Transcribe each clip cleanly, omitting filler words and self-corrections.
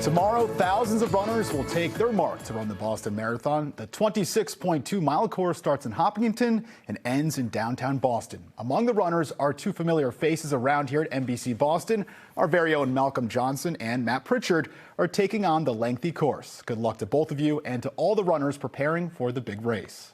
Tomorrow, thousands of runners will take their mark to run the Boston Marathon. The 26.2-mile course starts in Hopkinton and ends in downtown Boston. Among the runners are two familiar faces around here at NBC Boston. Our very own Malcolm Johnson and Matt Pritchard are taking on the lengthy course. Good luck to both of you and to all the runners preparing for the big race.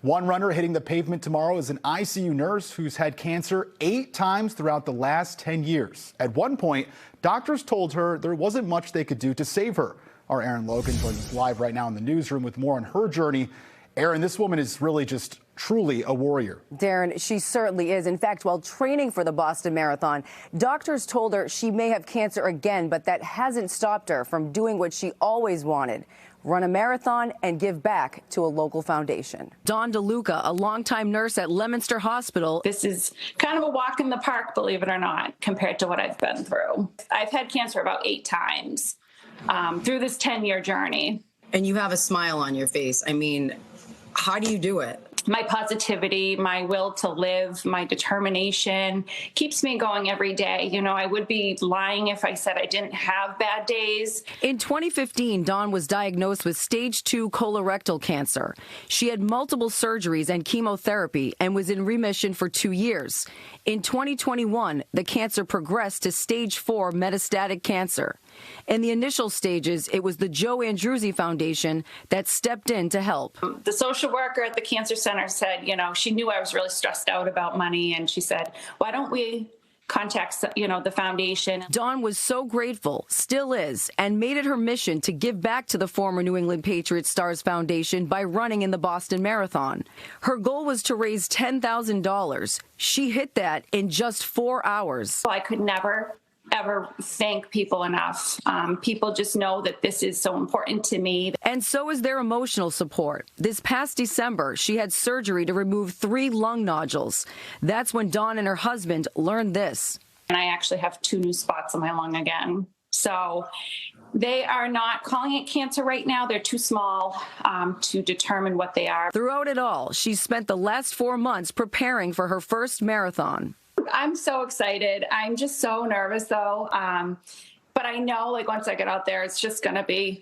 One runner hitting the pavement tomorrow is an ICU nurse who's had cancer 8 times throughout the last 10 years. At one point, doctors told her there wasn't much they could do to save her. Our Aaron Logan joins us live right now in the newsroom with more on her journey. Aaron, this woman is really just truly a warrior. Darren, she certainly is. In fact, while training for the Boston Marathon, doctors told her she may have cancer again, but that hasn't stopped her from doing what she always wanted: run a marathon and give back to a local foundation. DeLuca, a longtime nurse at Leominster Hospital. This is kind of a walk in the park, believe it or not, compared to what I've been through. I've had cancer about 8 times through this 10-year journey. And you have a smile on your face. I mean, how do you do it? My positivity, my will to live, my determination keeps me going every day. You know, I would be lying if I said I didn't have bad days. In 2015, Dawn was diagnosed with stage 2 colorectal cancer. She had multiple surgeries and chemotherapy and was in remission for 2 years. In 2021, the cancer progressed to stage 4 metastatic cancer. In the initial stages, it was the Joe Andruzzi Foundation that stepped in to help. The social worker at the cancer center said, you know, she knew I was really stressed out about money, and she said, why don't we contact, the foundation? Dawn was so grateful, still is, and made it her mission to give back to the former New England Patriots Stars Foundation by running in the Boston Marathon. Her goal was to raise $10,000. She hit that in just 4 hours. I could never ever thank people enough. People just know that this is so important to me. And so is their emotional support. This past December, she had surgery to remove 3 lung nodules. That's when Dawn and her husband learned this. And I actually have 2 new spots on my lung again. So they are not calling it cancer right now. They're too small to determine what they are. Throughout it all, she spent the last 4 months preparing for her first marathon. I'm so excited. I'm just so nervous, though. But I know, once I get out there, it's just going to be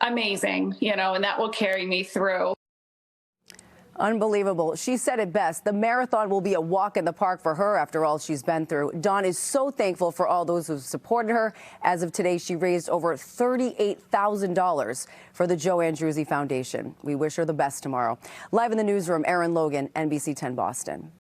amazing, and that will carry me through. Unbelievable. She said it best. The marathon will be a walk in the park for her after all she's been through. Dawn is so thankful for all those who supported her. As of today, she raised over $38,000 for the Joe Andruzzi Foundation. We wish her the best tomorrow. Live in the newsroom, Aaron Logan, NBC 10 Boston.